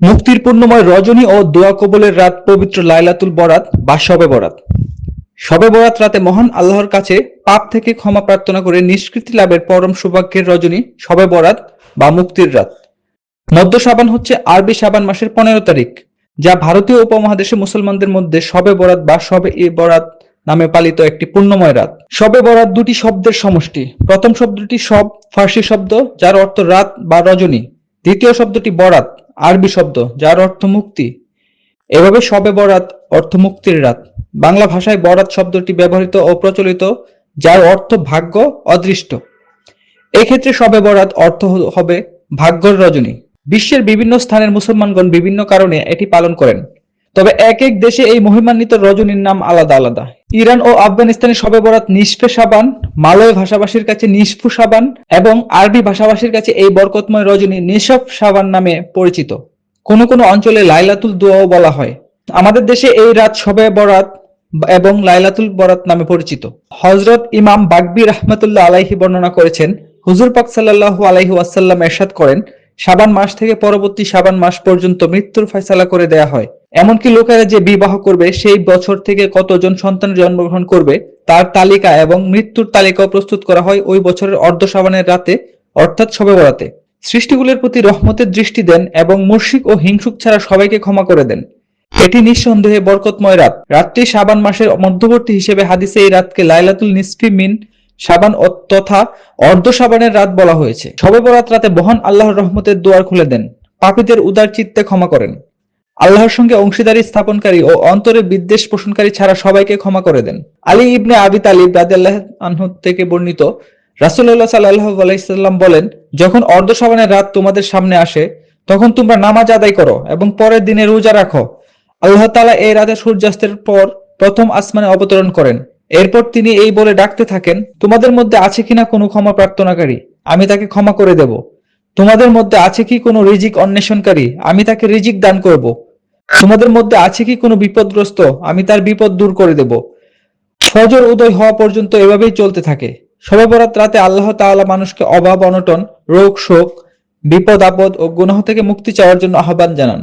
মুক্তির পূর্ণময় রজনী ও দোয়া কবুলের রাত পবিত্র লাইলাতুল বরাত বা শবে বরাত। শবে বরাত রাতে মহান আল্লাহর কাছে পাপ থেকে ক্ষমা প্রার্থনা করে নিষ্কৃতি লাভের পরম সৌভাগ্যের রজনী শবে বরাত বা মুক্তির রাত। মধ্য শাবান হচ্ছে আরবি শাবান মাসের 15 তারিখ, যা ভারতীয় উপমহাদেশে মুসলমানদের মধ্যে শবে বরাত বা শবে ই বরাত নামে পালিত একটি পুণ্যময় রাত। শবে বরাত দুটি শব্দের সমষ্টি। প্রথম শব্দটি শব, ফার্সি শব্দ যার অর্থ রাত বা রজনী। দ্বিতীয় শব্দটি বরাত, আরবি শব্দ যার অর্থ মুক্তি। এভাবে শবে বরাত অর্থ মুক্তির রাত। বাংলা ভাষায় বরাত শব্দটি ব্যবহৃত ও প্রচলিত, যার অর্থ ভাগ্য, অদৃষ্ট। এক্ষেত্রে শবে বরাত অর্থ হবে ভাগ্যর রজনী। বিশ্বের বিভিন্ন স্থানের মুসলমানগণ বিভিন্ন কারণে এটি পালন করেন, তবে এক এক দেশে এই মহিমান্বিত রজনীর নাম আলাদা আলাদা। ইরান ও আফগানিস্তানে শবে বরাত নিসফে শাবান, মালয় ভাষাভাষীর কাছে নিসফু শাবান এবং আরবি ভাষাভাষীর কাছে এই বরকতময় রজনী নিসফ শাবান নামে পরিচিত। কোনো কোনো অঞ্চলে লাইলাতুল দুয়াও বলা হয়। আমাদের দেশে এই রাত শবে বরাত এবং লাইলাতুল বরাত নামে পরিচিত। হযরত ইমাম বাগবী রাহমাতুল্লাহ আলাইহি বর্ণনা করেছেন, হুজুর পাক সাল্লাল্লাহু আলাইহি ওয়াসাল্লাম ইরশাদ করেন, শাবান মাস থেকে পরবর্তী শাবান মাস পর্যন্ত মৃত্যুর ফয়সালা করে দেয়া হয়। এমনকি লোকেরা যে বিবাহ করবে, সেই বছর থেকে কতজন সন্তান জন্মগ্রহণ করবে তার তালিকা এবং মৃত্যুর তালিকাও প্রস্তুত করা হয় ওই বছরের অর্ধ শাবানের রাতে, অর্থাৎ শবে বরাতে। সৃষ্টিগুলোর প্রতি রহমতের দৃষ্টি দেন এবং মুশরিক ও হিংসুক ছাড়া সবাইকে ক্ষমা করে দেন। এটি নিঃসন্দেহে বরকতময় রাত। রাতটি শাবান মাসের মধ্যবর্তী হিসেবে হাদিসে এই রাতকে লাইলাতুল নিসফি মিন শাবান তথা অর্ধ শাবানের রাত বলা হয়েছে। শবে বরাত রাতে মহান আল্লাহর রহমতের দুয়ার খুলে দেন, পাপীদের উদার চিত্তে ক্ষমা করেন। আল্লাহর সঙ্গে অংশীদারি স্থাপনকারী ও অন্তরে বিদ্বেষ পোষণকারী ছাড়া সবাইকে ক্ষমা করে দেন। আলী ইবনে আবি তালিব রাদিয়াল্লাহু আনহু থেকে বর্ণিত, রাসূলুল্লাহ সাল্লাল্লাহু আলাইহি সাল্লাম বলেন, যখন অর্ধ শাবানের রাত তোমাদের সামনে আসে, তখন তোমরা নামাজ আদায় করো এবং পরের দিনে রোজা রাখো। আল্লাহ তাআলা এই রাতে সূর্যাস্তের পর প্রথম আসমানে অবতরণ করেন। এরপর তিনি এই বলে ডাকতে থাকেন, তোমাদের মধ্যে আছে কিনা কোনো ক্ষমা প্রার্থনাকারী, আমি তাকে ক্ষমা করে দেব। তোমাদের মধ্যে আছে কি কোনো রিজিক অন্বেষণকারী, আমি তাকে রিজিক দান করব। তোমাদের মধ্যে আছে কি কোনো বিপদগ্রস্ত, আমি তার বিপদ দূর করে দেব। ফজর উদয় হওয়া পর্যন্ত এভাবেই চলতে থাকে। শবে বরাত রাতে আল্লাহ তাআলা মানুষকে অভাব অনটন, রোগ শোক, বিপদ আপদ ও গুনাহ থেকে মুক্তি চাওয়ার জন্য আহ্বান জানান।